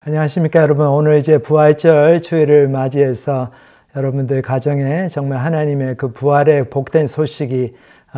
안녕하십니까 여러분. 오늘 이제 부활절 주일을 맞이해서 여러분들 가정에 정말 하나님의 그 부활의 복된 소식이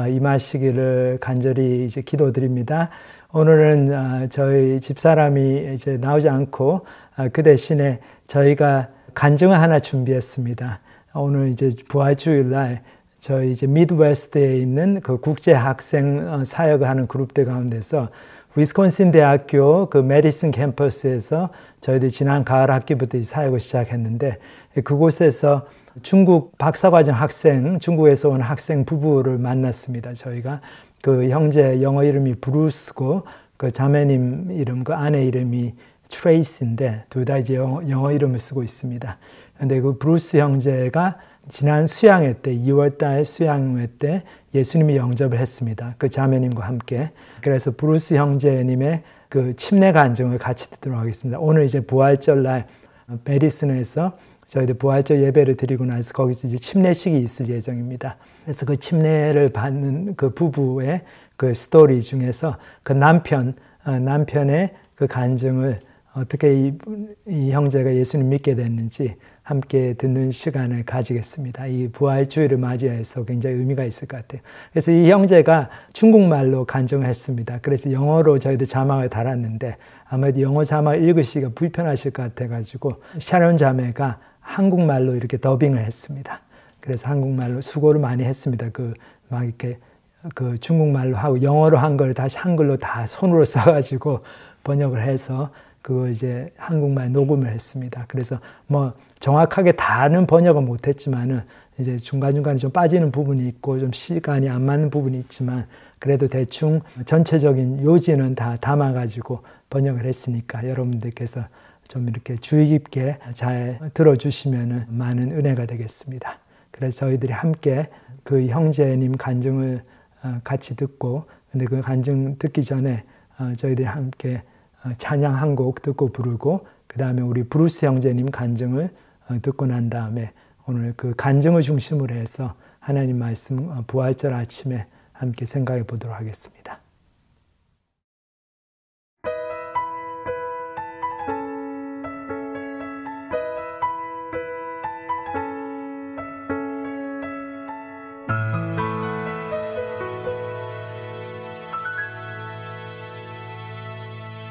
임하시기를 간절히 이제 기도드립니다. 오늘은 저희 집사람이 이제 나오지 않고 그 대신에 저희가 간증을 하나 준비했습니다. 오늘 이제 부활주일날 저희 이제 미드웨스트에 있는 그 국제 학생 사역을 하는 그룹들 가운데서 위스콘신 대학교 그 메디슨 캠퍼스에서 저희들이 지난 가을 학기부터 사역을 시작했는데, 그곳에서 중국 박사과정 학생, 중국에서 온 학생 부부를 만났습니다. 저희가 그 형제 영어 이름이 브루스고 그 자매님 이름, 그 아내 이름이 트레이스인데 둘 다 이제 영어 이름을 쓰고 있습니다. 근데 그 브루스 형제가 지난 수양회 때, 2월달 수양회 때 예수님이 영접을 했습니다. 그 자매님과 함께. 그래서 브루스 형제님의 그 침례 간증을 같이 듣도록 하겠습니다. 오늘 이제 부활절날 메디슨에서 저희들 부활절 예배를 드리고 나서 거기서 이제 침례식이 있을 예정입니다. 그래서 그 침례를 받는 그 부부의 그 스토리 중에서 그 남편의 그 간증을 어떻게 이 형제가 예수님 믿게 됐는지 함께 듣는 시간을 가지겠습니다. 이 부활주일을 맞이해서 굉장히 의미가 있을 것 같아요. 그래서 이 형제가 중국말로 간증을 했습니다. 그래서 영어로 저희도 자막을 달았는데 아무래도 영어 자막 읽으시기가 불편하실 것 같아가지고 샤론 자매가 한국말로 이렇게 더빙을 했습니다. 그래서 한국말로 수고를 많이 했습니다. 막 이렇게 그 중국말로 하고 영어로 한 걸 다시 한글로 다 손으로 써가지고 번역을 해서 그거 이제 한국말 녹음을 했습니다. 그래서 뭐 정확하게 다는 번역은 못했지만은 이제 중간중간에 좀 빠지는 부분이 있고 좀 시간이 안 맞는 부분이 있지만 그래도 대충 전체적인 요지는 다 담아가지고 번역을 했으니까 여러분들께서 좀 이렇게 주의 깊게 잘 들어주시면은 많은 은혜가 되겠습니다. 그래서 저희들이 함께 그 형제님 간증을 같이 듣고, 근데 그 간증 듣기 전에 저희들이 함께 찬양 한 곡 듣고 부르고, 그 다음에 우리 브루스 형제님 간증을 듣고 난 다음에 오늘 그 간증을 중심으로 해서 하나님 말씀 부활절 아침에 함께 생각해 보도록 하겠습니다.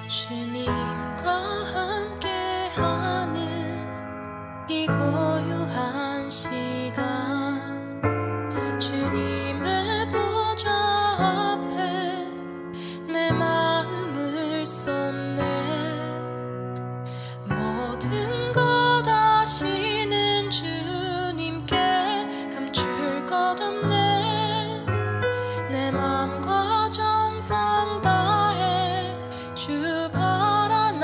주님과 함께하는 이 고요한 시간, 주님의 보좌 앞에 내 마음을 쏟네. 모든 것 아시는 주님께 감출 것 없네. 내 마음과 정성 다해 주 바라나이다.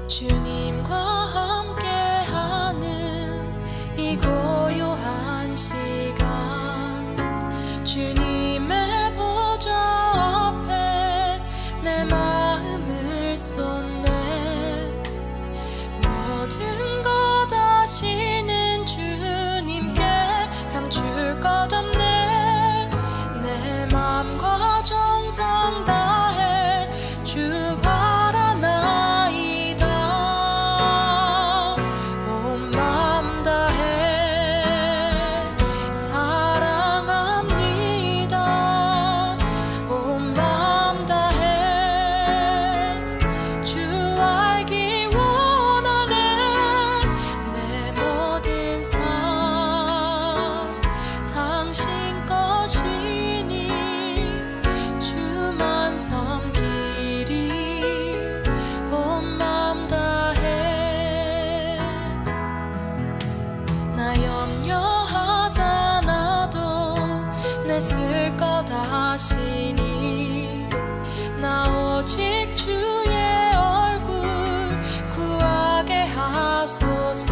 주님과 함께하는 이 고요한 시간, 주님의 보좌 앞에 내 마음을 쏟네. 모든 것 아시는 주님께 감출 것 없네. 내 맘과 정성 다해 주 바라나이다. 온 맘 다해 사랑합니다. 온 맘 다해 주 알기 원하네. 내 모든 삶 당신 것이니 주만 섬기리. 온 맘 다해 나 염려하지 않아도 내 쓸 것 아시니. 나 오직 주의 얼굴 구하게 하소서.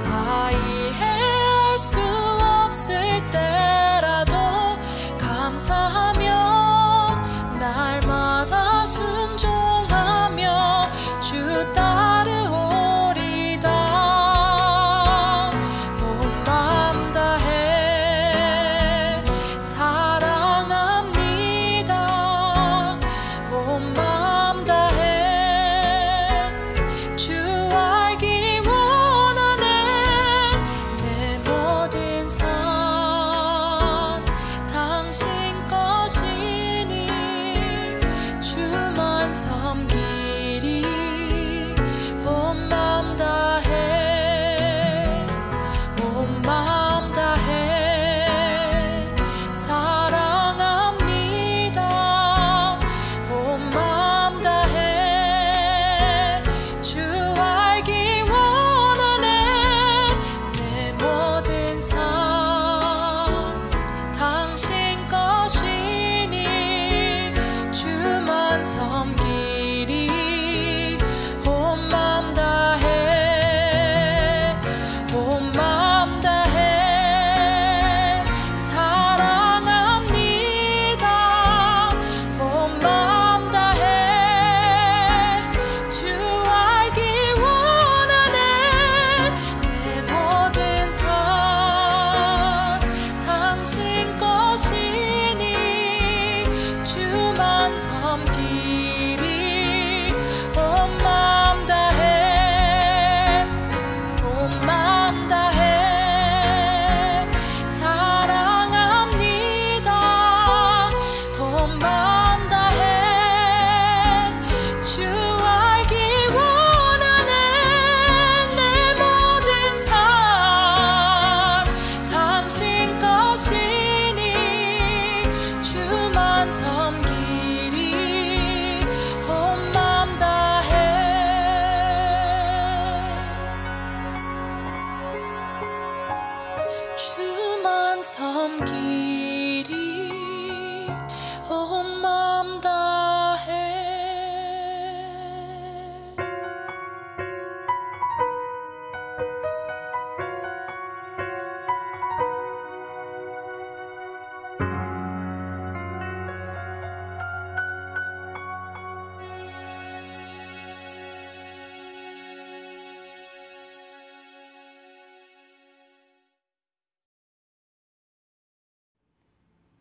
다 이해할 수 없을 때라도 감사하며 날마다 순종하며 주 따르오리다. 온 맘 다해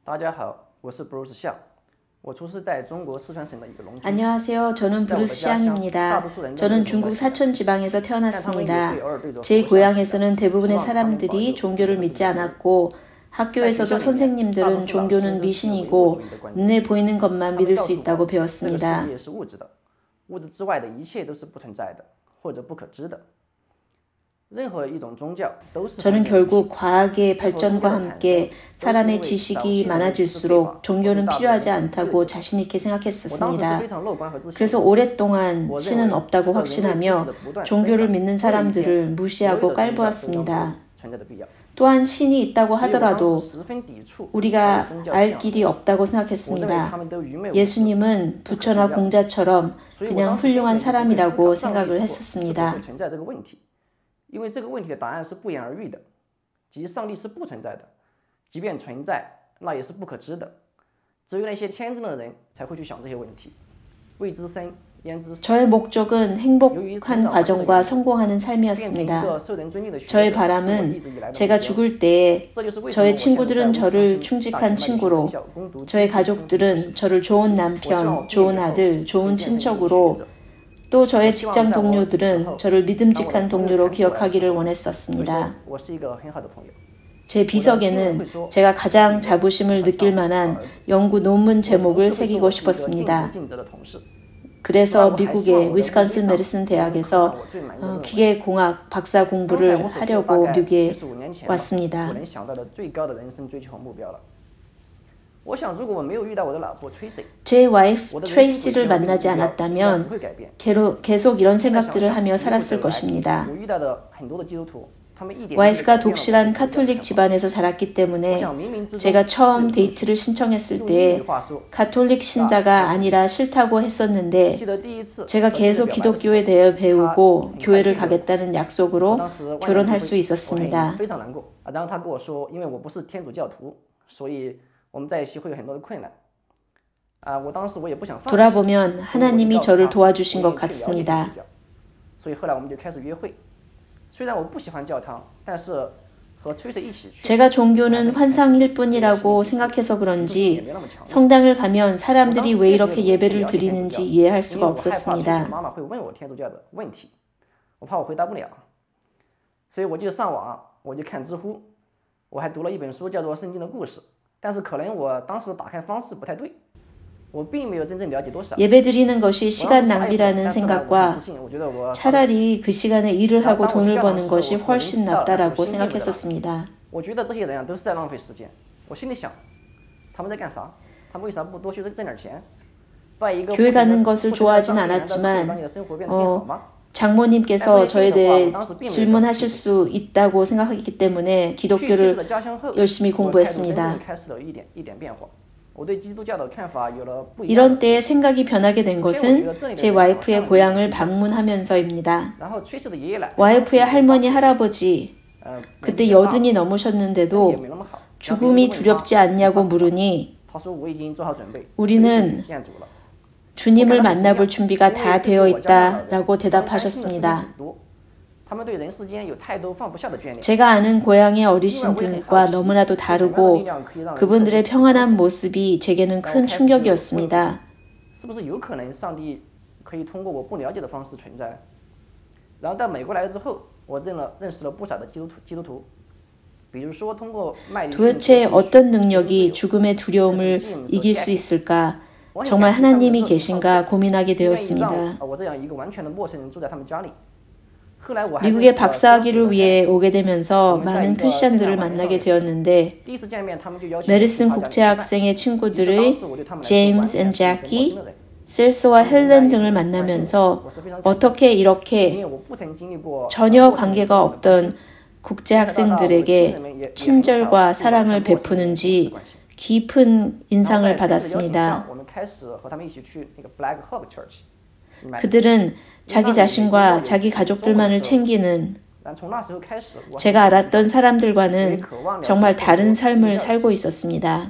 大家好，我是 Bruce xiang。我出生在中国四川省的一个农村。 안녕하세요. 저는 브루스 샹입니다. 저는 중국 사천 지방에서 태어났습니다. 제 고향에서는 대부분의 사람들이 종교를 믿지 않았고 학교에서도 선생님들은 종교는 미신이고 눈에 보이는 것만 믿을 수 있다고 배웠습니다. 저는 결국 과학의 발전과 함께 사람의 지식이 많아질수록 종교는 필요하지 않다고 자신 있게 생각했었습니다. 그래서 오랫동안 신은 없다고 확신하며 종교를 믿는 사람들을 무시하고 깔보았습니다. 또한 신이 있다고 하더라도 우리가 알 길이 없다고 생각했습니다. 예수님은 부처나 공자처럼 그냥 훌륭한 사람이라고 생각을 했었습니다. 因为这个问题的答案是不言而喻的，即上帝是不存在的，即便存在，那也是不可知的。只有那些天真的人才会去想这些问题。未知生，焉知死。 저의 목적은 행복한 과정과 성공하는 삶이었습니다. 저의 바람은 제가 죽을 때 저의 친구들은 저를 충직한 친구로, 저의 가족들은 저를 좋은 남편, 좋은 아들, 좋은 친척으로, 또 저의 직장 동료들은 저를 믿음직한 동료로 기억하기를 원했었습니다. 제 비석에는 제가 가장 자부심을 느낄 만한 연구 논문 제목을 새기고 싶었습니다. 그래서 미국의 위스콘신 메디슨 대학에서 기계공학 박사 공부를 하려고 미국에 왔습니다. 제 와이프 트레이시를 만나지 않았다면 계속 이런 생각들을 하며 살았을 것입니다. 와이프가 독실한 카톨릭 집안에서 자랐기 때문에 제가 처음 데이트를 신청했을 때 카톨릭 신자가 아니라 싫다고 했었는데 제가 계속 기독교에 대해 배우고 교회를 가겠다는 약속으로 결혼할 수 있었습니다. 돌아보면 하나님이 저를 도와주신 것 같습니다. 제가 종교는 환상일 뿐이라고 생각해서 그런지 성당을 가면 사람들이 왜 이렇게 예배를 드리는지 이해할 수가 없었습니다. 예배드리는 것이 시간 낭비라는 생각과 차라리 그 시간에 일을 하고 돈을 버는 것이 훨씬 낫다라고 생각했었습니다. 교회 가는 것을 좋아하진 않았지만 장모님께서 저에 대해 질문하실 수 있다고 생각했기 때문에 기독교를 열심히 공부했습니다. 이런 때에 생각이 변하게 된 것은 제 와이프의 고향을 방문하면서입니다. 와이프의 할머니, 할아버지, 그때 80이 넘으셨는데도 죽음이 두렵지 않냐고 물으니 우리는 주님을 만나볼 준비가 다 되어 있다라고 대답하셨습니다. 제가 아는 고향의 어르신들과 너무나도 다르고 그분들의 평안한 모습이 제게는 큰 충격이었습니다. 도대체 어떤 능력이 죽음의 두려움을 이길 수 있을까? 정말 하나님이 계신가 고민하게 되었습니다. 미국에 박사학위를 위해 오게 되면서 많은 크리스천들을 만나게 되었는데 메디슨 국제학생의 친구들의 제임스 앤 자키, 셀소와 헬렌 등을 만나면서 어떻게 이렇게 전혀 관계가 없던 국제학생들에게 친절과 사랑을 베푸는지 깊은 인상을 받았습니다. 그들은 자기 자신과 자기 가족들만을 챙기는 제가 알았던 사람들과는 정말 다른 삶을 살고 있었습니다.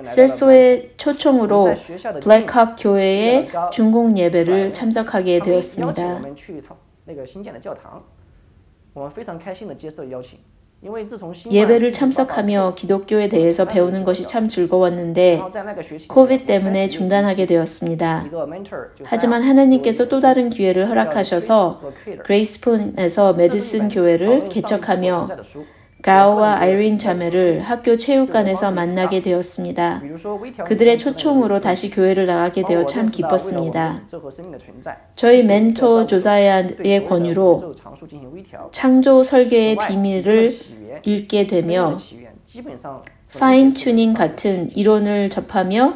셀소의 초청으로 블랙학 교회의 중국 예배를 참석하게 되었습니다. 예배를 참석하며 기독교에 대해서 배우는 것이 참 즐거웠는데 코비드 때문에 중단하게 되었습니다. 하지만 하나님께서 또 다른 기회를 허락하셔서 그레이스폰에서 메디슨 교회를 개척하며 가오와 아이린 자매를 학교 체육관에서 만나게 되었습니다. 그들의 초청으로 다시 교회를 나가게 되어 참 기뻤습니다. 저희 멘토 조사야의 권유로 창조 설계의 비밀을 읽게 되며 파인 튜닝 같은 이론을 접하며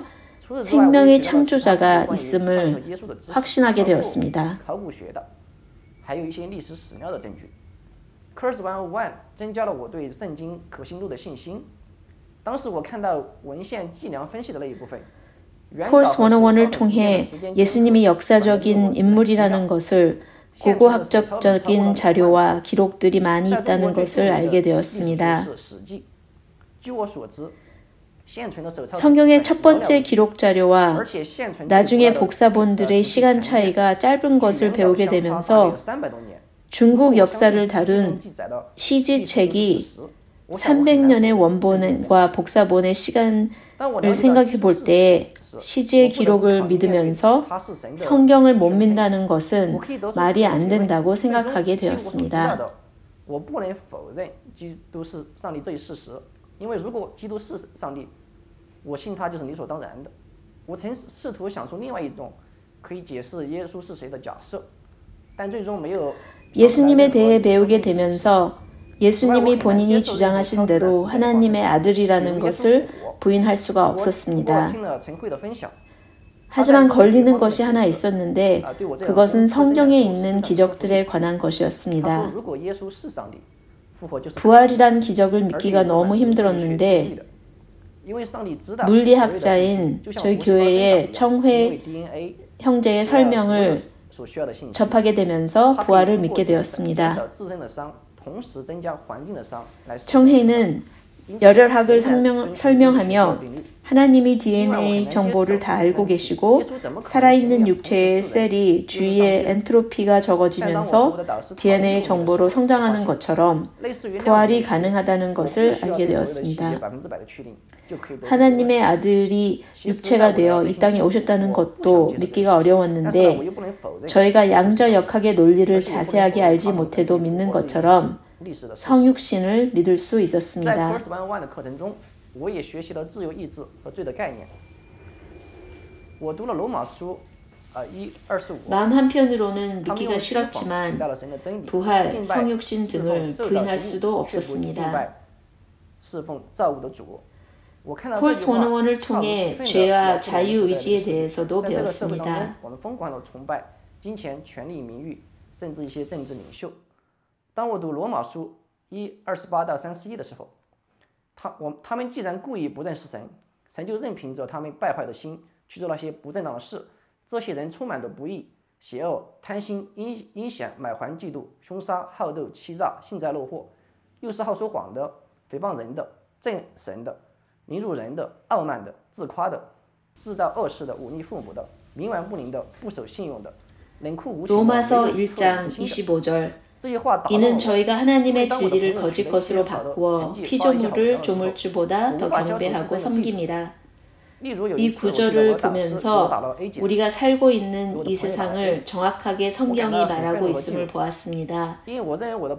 생명의 창조자가 있음을 확신하게 되었습니다. Course 101增加了我对圣经可信度的信心。当时我看到文献计量分析的那一部分。Course 101을 통해 예수님이 역사적인 인물이라는 것을 고고학적인 자료와 기록들이 많이 있다는 것을 알게 되었습니다. 성경의 첫 번째 기록 자료와 나중에 복사본들의 시간 차이가 짧은 것을 배우게 되면서 중국 역사를 다룬 시지책이 300년의 원본과 복사본의 시간을 생각해 볼 때 시지의 기록을 믿으면서 성경을 못 믿는다는 것은 말이 안 된다고 생각하게 되었습니다. 예수님에 대해 배우게 되면서 예수님이 본인이 주장하신 대로 하나님의 아들이라는 것을 부인할 수가 없었습니다. 하지만 걸리는 것이 하나 있었는데 그것은 성경에 있는 기적들에 관한 것이었습니다. 부활이란 기적을 믿기가 너무 힘들었는데 물리학자인 저희 교회의 청회 형제의 설명을 접하게 되면서 부활을 믿게 되었습니다. 청해는 열혈학을 설명하며 하나님이 DNA 정보를 다 알고 계시고 살아있는 육체의 셀이 주위에 엔트로피가 적어지면서 DNA 정보로 성장하는 것처럼 부활이 가능하다는 것을 알게 되었습니다. 하나님의 아들이 육체가 되어 이 땅에 오셨다는 것도 믿기가 어려웠는데 저희가 양자역학의 논리를 자세하게 알지 못해도 믿는 것처럼 성육신을 믿을 수 있었습니다. 마음 한편으로는 믿기가 싫었지만 부활, 성육신 등을 부인할 수도 없었습니다. 콜스 101을 통해 죄와 자유의지에 대해서도 배웠습니다.当我读罗马书1:28到31的时候，他们既然故意不认识神，神就任凭着他们败坏的心去做那些不正当的事。这些人充满着不义、邪恶、贪心、阴险、买环、嫉妒、凶杀、好斗、欺诈、幸灾乐祸，又是好说谎的、诽谤人的、憎神的、凌辱人的、傲慢的、自夸的、制造恶事的、忤逆父母的、冥顽不灵的、不守信用的、冷酷無情的。 로마서 1장 25절 이는 저희가 하나님의 진리를 거짓 것으로 바꾸어 피조물을 조물주보다 더 경배하고 섬김이라. 이 구절을 보면서 우리가 살고 있는 이 세상을 정확하게 성경이 말하고 있음을 보았습니다.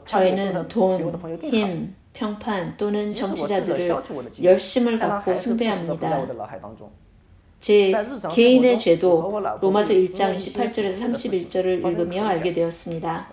저희는 돈, 힘, 평판 또는 정치자들을 열심을 갖고 숭배합니다. 제 개인의 죄도 로마서 1장 28절에서 31절을 읽으며 알게 되었습니다.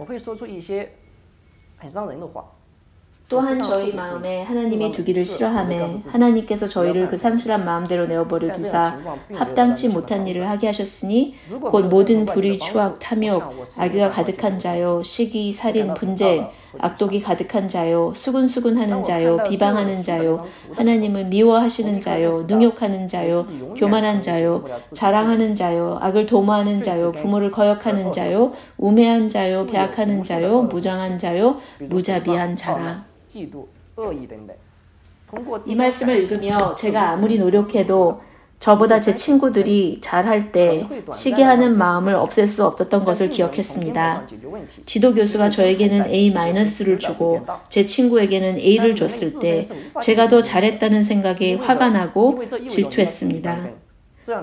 또한 저희 마음에 하나님이 두기를 싫어하매 하나님께서 저희를 그 상실한 마음대로 내어버려 두사 합당치 못한 일을 하게 하셨으니 곧 모든 불의, 추악, 탐욕, 악의가 가득한 자요, 시기, 살인, 분쟁, 악독이 가득한 자요, 수군수군하는 자요, 비방하는 자요, 하나님을 미워하시는 자요, 능욕하는 자요, 교만한 자요, 자랑하는 자요, 악을 도모하는 자요, 부모를 거역하는 자요, 우매한 자요, 배악하는 자요, 무장한 자요, 무자비한 자라. 이 말씀을 읽으며 제가 아무리 노력해도 저보다 제 친구들이 잘할 때 시기하는 마음을 없앨 수 없었던 것을 기억했습니다. 지도교수가 저에게는 A-를 주고 제 친구에게는 A를 줬을 때 제가 더 잘했다는 생각에 화가 나고 질투했습니다.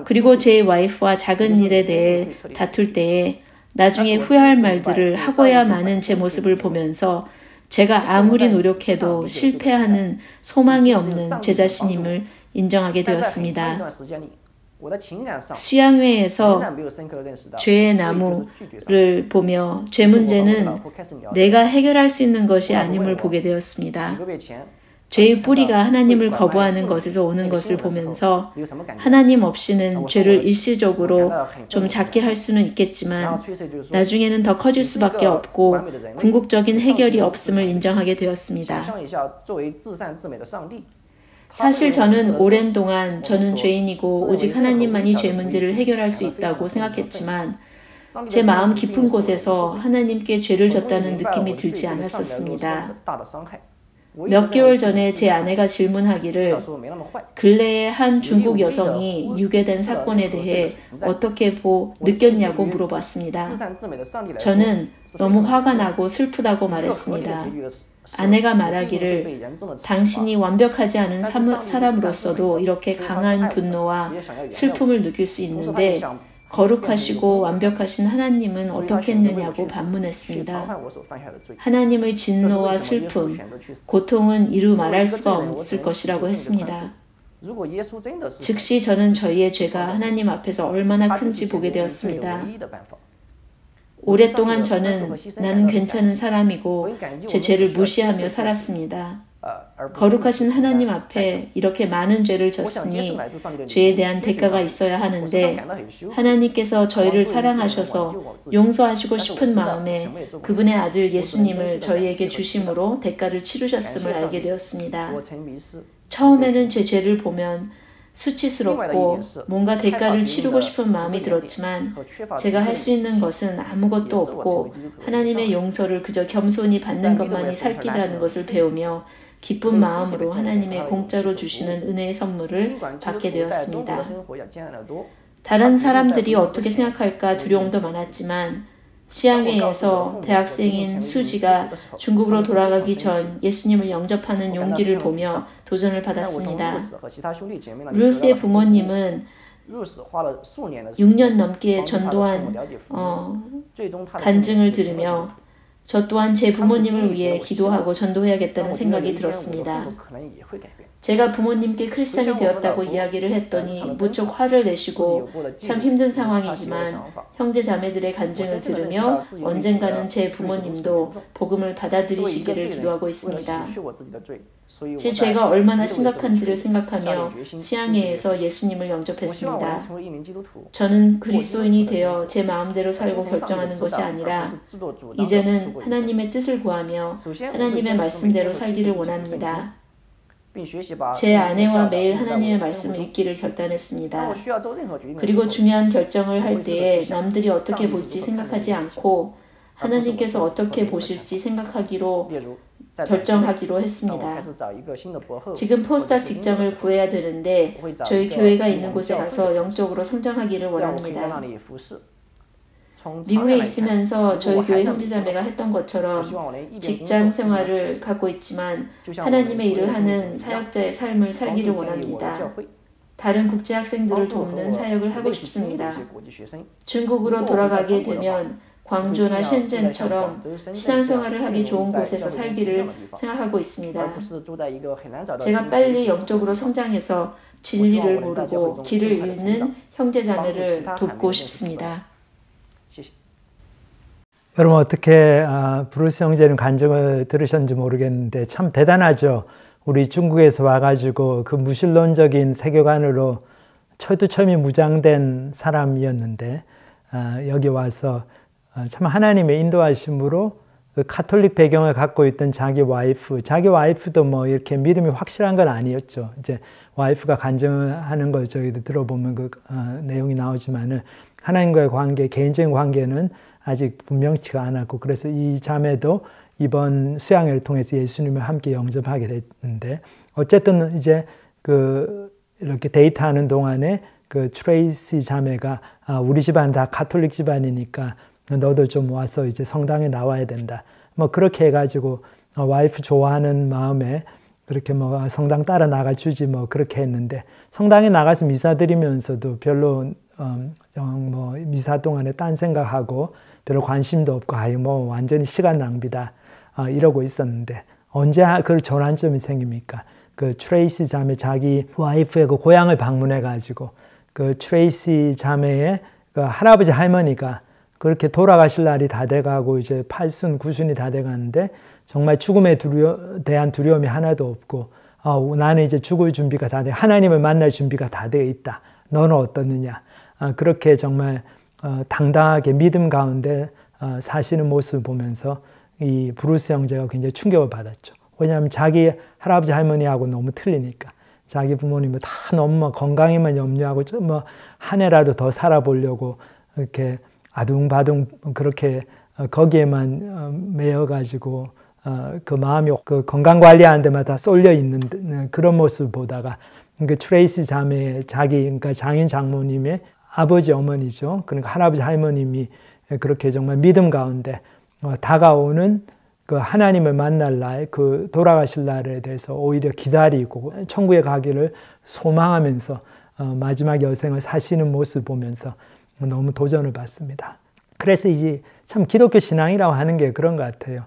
그리고 제 와이프와 작은 일에 대해 다툴 때에 나중에 후회할 말들을 하고야 마는 제 모습을 보면서 제가 아무리 노력해도 실패하는 소망이 없는 제 자신임을 인정하게 되었습니다. 수양회에서 죄의 나무를 보며 죄 문제는 내가 해결할 수 있는 것이 아님을 보게 되었습니다. 죄의 뿌리가 하나님을 거부하는 것에서 오는 것을 보면서 하나님 없이는 죄를 일시적으로 좀 작게 할 수는 있겠지만 나중에는 더 커질 수밖에 없고 궁극적인 해결이 없음을 인정하게 되었습니다. 사실 저는 오랜 동안 저는 죄인이고 오직 하나님만이 죄 문제를 해결할 수 있다고 생각했지만 제 마음 깊은 곳에서 하나님께 죄를 졌다는 느낌이 들지 않았었습니다. 몇 개월 전에 제 아내가 질문하기를 근래에 한 중국 여성이 유괴된 사건에 대해 어떻게 느꼈냐고 물어봤습니다. 저는 너무 화가 나고 슬프다고 말했습니다. 아내가 말하기를 당신이 완벽하지 않은 사람으로서도 이렇게 강한 분노와 슬픔을 느낄 수 있는데 거룩하시고 완벽하신 하나님은 어떻게 했느냐고 반문했습니다. 하나님의 진노와 슬픔, 고통은 이루 말할 수가 없을 것이라고 했습니다. 즉시 저는 저희의 죄가 하나님 앞에서 얼마나 큰지 보게 되었습니다. 오랫동안 저는 나는 괜찮은 사람이고 제 죄를 무시하며 살았습니다. 거룩하신 하나님 앞에 이렇게 많은 죄를 졌으니 죄에 대한 대가가 있어야 하는데 하나님께서 저희를 사랑하셔서 용서하시고 싶은 마음에 그분의 아들 예수님을 저희에게 주심으로 대가를 치르셨음을 알게 되었습니다. 처음에는 제 죄를 보면 수치스럽고 뭔가 대가를 치르고 싶은 마음이 들었지만 제가 할 수 있는 것은 아무것도 없고 하나님의 용서를 그저 겸손히 받는 것만이 살 길이라는 것을 배우며 기쁜 마음으로 하나님의 공짜로 주시는 은혜의 선물을 받게 되었습니다. 다른 사람들이 어떻게 생각할까 두려움도 많았지만 수양회에서 대학생인 수지가 중국으로 돌아가기 전 예수님을 영접하는 용기를 보며 도전을 받았습니다. 루스의 부모님은 6년 넘게 전도한 간증을 들으며 저 또한 제 부모님을 위해 기도하고 전도해야겠다는 생각이 들었습니다. 제가 부모님께 크리스찬이 되었다고 이야기를 했더니 무척 화를 내시고 참 힘든 상황이지만 형제 자매들의 간증을 들으며 언젠가는 제 부모님도 복음을 받아들이시기를 기도하고 있습니다. 제 죄가 얼마나 심각한지를 생각하며 수양회에서 예수님을 영접했습니다. 저는 그리스도인이 되어 제 마음대로 살고 결정하는 것이 아니라 이제는 하나님의 뜻을 구하며 하나님의 말씀대로 살기를 원합니다. 제 아내와 매일 하나님의 말씀을 읽기를 결단했습니다. 그리고 중요한 결정을 할 때에 남들이 어떻게 볼지 생각하지 않고 하나님께서 어떻게 보실지 생각하기로 결정하기로 했습니다. 지금 포스닥 직장을 구해야 되는데 저희 교회가 있는 곳에 가서 영적으로 성장하기를 원합니다. 미국에 있으면서 저희 교회 형제자매가 했던 것처럼 직장 생활을 갖고 있지만 하나님의 일을 하는 사역자의 삶을 살기를 원합니다. 다른 국제 학생들을 돕는 사역을 하고 싶습니다. 중국으로 돌아가게 되면 광주나 셴젠처럼 신앙생활을 하기 좋은 곳에서 살기를 생각하고 있습니다. 제가 빨리 영적으로 성장해서 진리를 모르고 길을 잃는 형제자매를 돕고 싶습니다. 여러분 어떻게 브루스 형제는 간증을 들으셨는지 모르겠는데 참 대단하죠. 우리 중국에서 와가지고 그 무신론적인 세계관으로 철두철미 무장된 사람이었는데 여기 와서 참 하나님의 인도하심으로 그 카톨릭 배경을 갖고 있던 자기 와이프도 뭐 이렇게 믿음이 확실한 건 아니었죠. 이제 와이프가 간증하는 걸 저희도 들어보면 그 내용이 나오지만은 하나님과의 관계, 개인적인 관계는 아직 분명치가 않았고 그래서 이 자매도 이번 수양회를 통해서 예수님을 함께 영접하게 됐는데 어쨌든 이제 이렇게 데이트하는 동안에 그 트레이시 자매가 우리 집안 다 가톨릭 집안이니까 너도 좀 와서 이제 성당에 나와야 된다. 뭐 그렇게 해가지고 와이프 좋아하는 마음에 그렇게 뭐 성당 따라 나가주지 뭐 그렇게 했는데 성당에 나가서 미사 드리면서도 별로 뭐 미사 동안에 딴 생각하고 별로 관심도 없고 아유 뭐 완전히 시간 낭비다 이러고 있었는데 언제 그 전환점이 생깁니까? 그 트레이시 자매 자기 와이프의 그 고향을 방문해 가지고 그 트레이시 자매의 그 할아버지 할머니가 그렇게 돌아가실 날이 다 돼가고 이제 8순 9순이 다 돼가는데 정말 죽음에 대한 두려움이 하나도 없고 나는 이제 죽을 준비가 다 돼 하나님을 만날 준비가 다 되어 있다. 너는 어떻느냐? 그렇게 정말 당당하게 믿음 가운데 사시는 모습을 보면서 이 브루스 형제가 굉장히 충격을 받았죠. 왜냐하면 자기 할아버지 할머니하고 너무 틀리니까 자기 부모님은 다 너무 건강에만 염려하고 좀 한 해라도 더 살아보려고 이렇게 아둥바둥 그렇게 거기에만 매여가지고 그 마음이 그 건강 관리하는 데마다 쏠려 있는 그런 모습을 보다가 그 트레이시 자매의 그러니까 장인 장모님의 아버지 어머니죠. 그러니까 할아버지 할머님이 그렇게 정말 믿음 가운데 다가오는 그 하나님을 만날 날, 그 돌아가실 날에 대해서 오히려 기다리고 천국에 가기를 소망하면서 마지막 여생을 사시는 모습을 보면서 너무 도전을 받습니다. 그래서 이제 참 기독교 신앙이라고 하는 게 그런 것 같아요.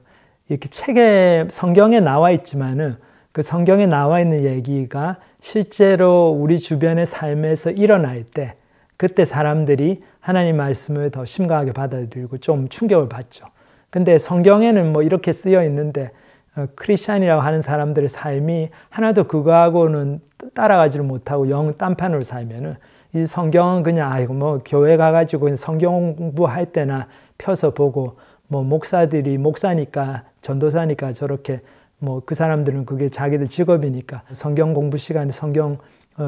이렇게 책에 성경에 나와 있지만은 그 성경에 나와 있는 얘기가 실제로 우리 주변의 삶에서 일어날 때 그때 사람들이 하나님 말씀을 더 심각하게 받아들이고 좀 충격을 받죠. 근데 성경에는 뭐 이렇게 쓰여 있는데 크리스찬이라고 하는 사람들의 삶이 하나도 그거하고는 따라가지를 못하고 영 딴판으로 살면은 이 성경은 그냥 아이고 뭐 교회 가가지고 성경 공부할 때나 펴서 보고 뭐 목사니까 전도사니까 저렇게 뭐 그 사람들은 그게 자기들 직업이니까 성경 공부 시간에 성경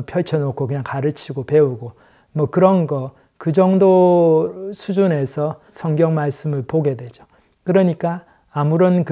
펼쳐놓고 그냥 가르치고 배우고 뭐 그런 거 그 정도 수준에서 성경 말씀을 보게 되죠. 그러니까 아무런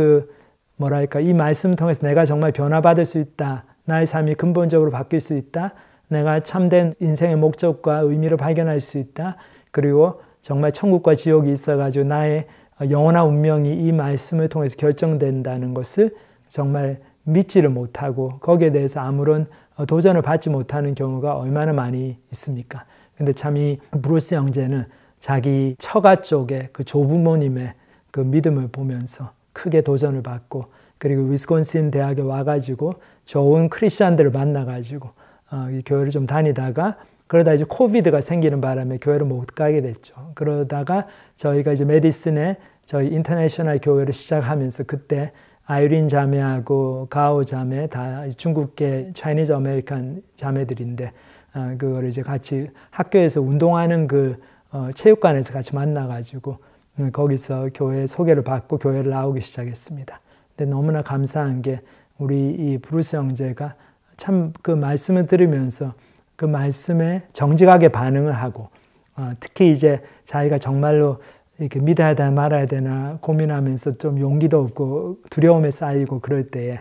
이 말씀을 통해서 내가 정말 변화받을 수 있다. 나의 삶이 근본적으로 바뀔 수 있다. 내가 참된 인생의 목적과 의미를 발견할 수 있다. 그리고 정말 천국과 지옥이 있어가지고 나의 영원한 운명이 이 말씀을 통해서 결정된다는 것을 정말 믿지를 못하고 거기에 대해서 아무런 도전을 받지 못하는 경우가 얼마나 많이 있습니까? 근데 참 이 브루스 형제는 자기 처가 쪽에 그 조부모님의 그 믿음을 보면서 크게 도전을 받고 그리고 위스콘신 대학에 와가지고 좋은 크리스찬들을 만나가지고 이 교회를 좀 다니다가 그러다 이제 코비드가 생기는 바람에 교회를 못 가게 됐죠. 그러다가 저희가 이제 메디슨에 저희 인터내셔널 교회를 시작하면서 그때 아이린 자매하고 가오 자매 다 중국계 차이니즈 아메리칸 자매들인데 그걸 이제 같이 학교에서 운동하는 체육관에서 같이 만나가지고 거기서 교회 소개를 받고 교회를 나오기 시작했습니다. 근데 너무나 감사한 게 우리 이 브루스 형제가 참 그 말씀을 들으면서 그 말씀에 정직하게 반응을 하고 특히 이제 자기가 정말로 이렇게 믿어야 되나 말아야 되나 고민하면서 좀 용기도 없고 두려움에 쌓이고 그럴 때에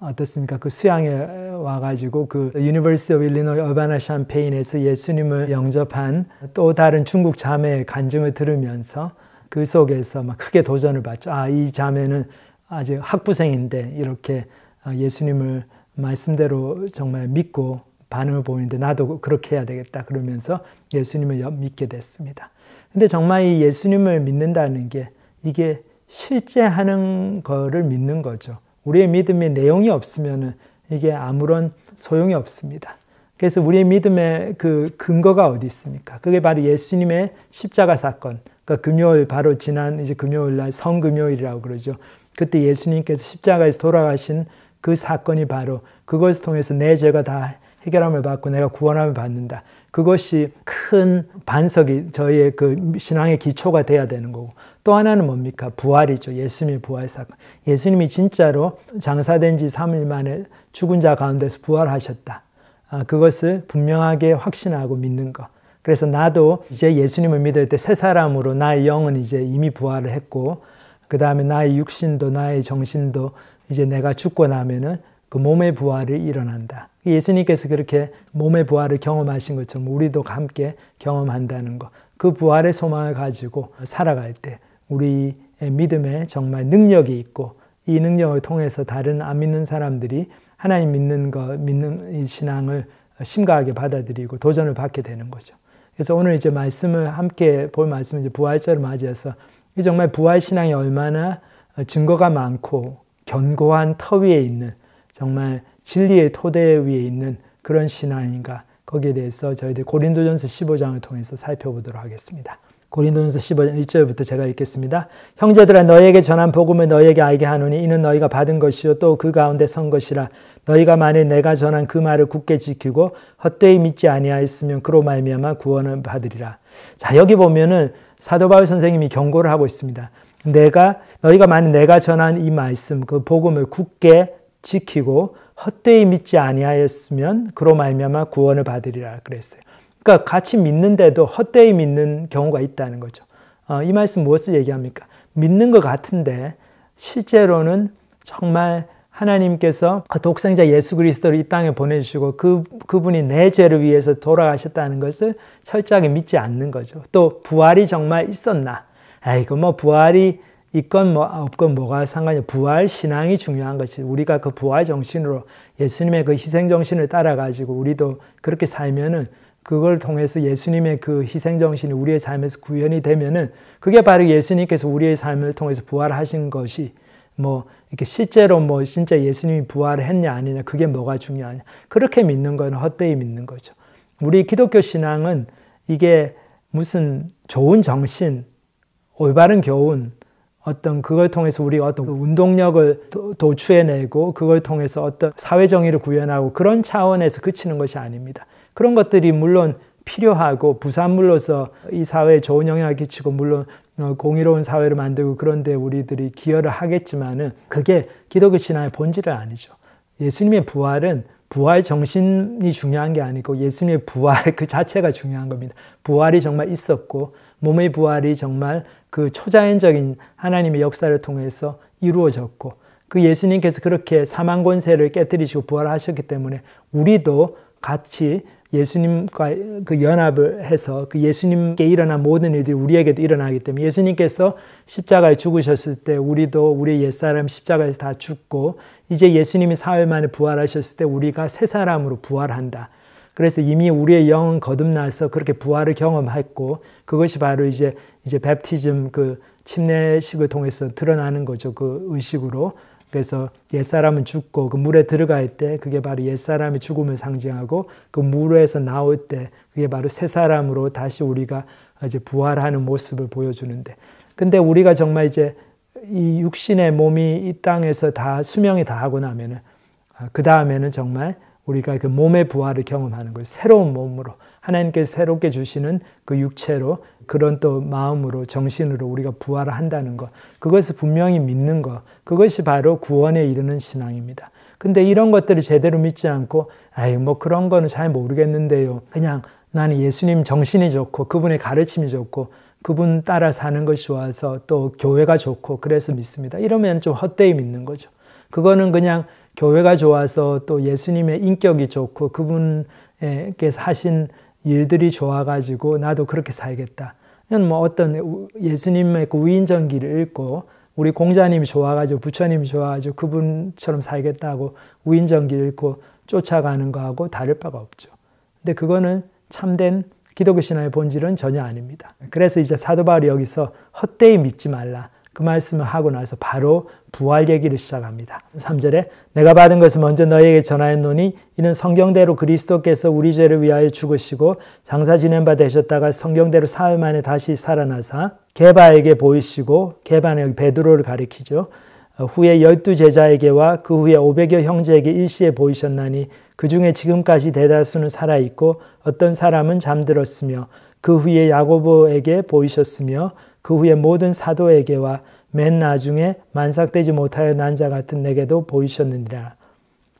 어떻습니까? 그 수양에 와가지고 그 University of Illinois Urbana-Champaign에서 예수님을 영접한 또 다른 중국 자매의 간증을 들으면서 그 속에서 막 크게 도전을 받죠. 이 자매는 아직 학부생인데 이렇게 예수님을 말씀대로 정말 믿고 반응을 보이는데 나도 그렇게 해야 되겠다 그러면서 예수님을 믿게 됐습니다. 근데 정말 이 예수님을 믿는다는 게 이게 실제 하는 거를 믿는 거죠. 우리의 믿음에 내용이 없으면 이게 아무런 소용이 없습니다. 그래서 우리의 믿음의 그 근거가 어디 있습니까? 그게 바로 예수님의 십자가 사건. 그러니까 금요일 바로 지난 이제 금요일 날 성금요일이라고 그러죠. 그때 예수님께서 십자가에서 돌아가신 그 사건이 바로 그것을 통해서 내 죄가 다 해결함을 받고 내가 구원함을 받는다. 그것이 큰 반석이 저희의 그 신앙의 기초가 돼야 되는 거고 또 하나는 뭡니까? 부활이죠. 예수님의 부활 사건. 예수님이 진짜로 장사된 지 3일 만에 죽은 자 가운데서 부활하셨다. 그것을 분명하게 확신하고 믿는 것. 그래서 나도 이제 예수님을 믿을 때 새 사람으로 나의 영은 이제 이미 부활을 했고 그 다음에 나의 육신도 나의 정신도 이제 내가 죽고 나면은 그 몸의 부활이 일어난다. 예수님께서 그렇게 몸의 부활을 경험하신 것처럼 우리도 함께 경험한다는 것. 그 부활의 소망을 가지고 살아갈 때 우리의 믿음에 정말 능력이 있고 이 능력을 통해서 다른 안 믿는 사람들이 하나님 믿는 이 신앙을 심각하게 받아들이고 도전을 받게 되는 거죠. 그래서 오늘 이제 말씀을 함께 볼 말씀은 이제 부활절을 맞이해서 이 정말 부활 신앙이 얼마나 증거가 많고 견고한 터 위에 있는 정말 진리의 토대 위에 있는 그런 신앙인가 거기에 대해서 저희들 고린도전서 15장을 통해서 살펴보도록 하겠습니다. 고린도전서 15장 1절부터 제가 읽겠습니다. 형제들아 너희에게 전한 복음을 너희에게 알게 하노니 이는 너희가 받은 것이요 또 그 가운데 선 것이라 너희가 만일 내가 전한 그 말을 굳게 지키고 헛되이 믿지 아니하였으면 그로 말미암아 구원을 받으리라. 자 여기 보면은 사도 바울 선생님이 경고를 하고 있습니다. 너희가 만일 내가 전한 이 말씀 그 복음을 굳게 지키고 헛되이 믿지 아니하였으면 그로 말미암아 구원을 받으리라 그랬어요. 그러니까 같이 믿는데도 헛되이 믿는 경우가 있다는 거죠. 이 말씀 무엇을 얘기합니까? 믿는 것 같은데 실제로는 정말 하나님께서 독생자 예수 그리스도를 이 땅에 보내주시고 그분이 내 죄를 위해서 돌아가셨다는 것을 철저하게 믿지 않는 거죠. 또 부활이 정말 있었나? 아이고 뭐 부활이 있건 뭐 없건 뭐가 상관이야. 부활 신앙이 중요한 것이 우리가 그 부활 정신으로 예수님의 그 희생 정신을 따라가지고 우리도 그렇게 살면은 그걸 통해서 예수님의 그 희생 정신이 우리의 삶에서 구현이 되면은 그게 바로 예수님께서 우리의 삶을 통해서 부활하신 것이 뭐 이렇게 실제로 뭐 진짜 예수님이 부활을 했냐 아니냐 그게 뭐가 중요하냐. 그렇게 믿는 건 헛되이 믿는 거죠. 우리 기독교 신앙은 이게 무슨 좋은 정신, 올바른 교훈 어떤 그걸 통해서 우리가 어떤 운동력을 도취해내고 그걸 통해서 어떤 사회정의를 구현하고 그런 차원에서 그치는 것이 아닙니다. 그런 것들이 물론 필요하고 부산물로서 이 사회에 좋은 영향을 끼치고 물론 공의로운 사회를 만들고 그런데 우리들이 기여를 하겠지만은 그게 기독교 신앙의 본질은 아니죠. 예수님의 부활은 부활 정신이 중요한 게 아니고 예수님의 부활 그 자체가 중요한 겁니다. 부활이 정말 있었고 몸의 부활이 정말 그 초자연적인 하나님의 역사를 통해서 이루어졌고 그 예수님께서 그렇게 사망 권세를 깨뜨리시고 부활하셨기 때문에 우리도 같이 예수님과 그 연합을 해서 그 예수님께 일어난 모든 일들이 우리에게도 일어나기 때문에 예수님께서 십자가에 죽으셨을 때 우리도 우리의 옛사람 십자가에서 다 죽고 이제 예수님이 사흘 만에 부활하셨을 때 우리가 새 사람으로 부활한다. 그래서 이미 우리의 영은 거듭나서 그렇게 부활을 경험했고 그것이 바로 이제 뱀티즘 그 침례식을 통해서 드러나는 거죠. 그 의식으로. 그래서 옛사람은 죽고 그 물에 들어갈 때 그게 바로 옛사람의 죽음을 상징하고 그 물에서 나올 때 그게 바로 새 사람으로 다시 우리가 이제 부활하는 모습을 보여주는데 근데 우리가 정말 이제 이 육신의 몸이 이 땅에서 다 수명이 다 하고 나면은 그 다음에는 정말 우리가 그 몸의 부활을 경험하는 거예요. 새로운 몸으로 하나님께서 새롭게 주시는 그 육체로 그런 또 마음으로 정신으로 우리가 부활을 한다는 것 그것을 분명히 믿는 것 그것이 바로 구원에 이르는 신앙입니다. 근데 이런 것들을 제대로 믿지 않고 아이 뭐 그런 거는 잘 모르겠는데요. 그냥 나는 예수님 정신이 좋고 그분의 가르침이 좋고 그분 따라 사는 것이 좋아서 또 교회가 좋고 그래서 믿습니다. 이러면 좀 헛되이 믿는 거죠. 그거는 그냥 교회가 좋아서 또 예수님의 인격이 좋고 그분께서 하신 일들이 좋아가지고 나도 그렇게 살겠다. 뭐 어떤 예수님의 그 위인전기를 읽고 우리 공자님이 좋아가지고 부처님이 좋아가지고 그분처럼 살겠다고 위인전기를 읽고 쫓아가는 거하고 다를 바가 없죠. 근데 그거는 참된 기독교 신앙의 본질은 전혀 아닙니다. 그래서 이제 사도 바울이 여기서 헛되이 믿지 말라. 그 말씀을 하고 나서 바로 부활 얘기를 시작합니다. 3절에 내가 받은 것을 먼저 너희에게 전하였노니 이는 성경대로 그리스도께서 우리 죄를 위하여 죽으시고 장사 지낸 바 되셨다가 성경대로 사흘 만에 다시 살아나사 게바에게 보이시고 게바는 여기 베드로를 가리키죠. 후에 12제자에게와 그 후에 500여 형제에게 일시에 보이셨나니 그 중에 지금까지 대다수는 살아있고 어떤 사람은 잠들었으며 그 후에 야고보에게 보이셨으며 그 후에 모든 사도에게와 맨 나중에 만삭되지 못하여 난 자 같은 내게도 보이셨느니라.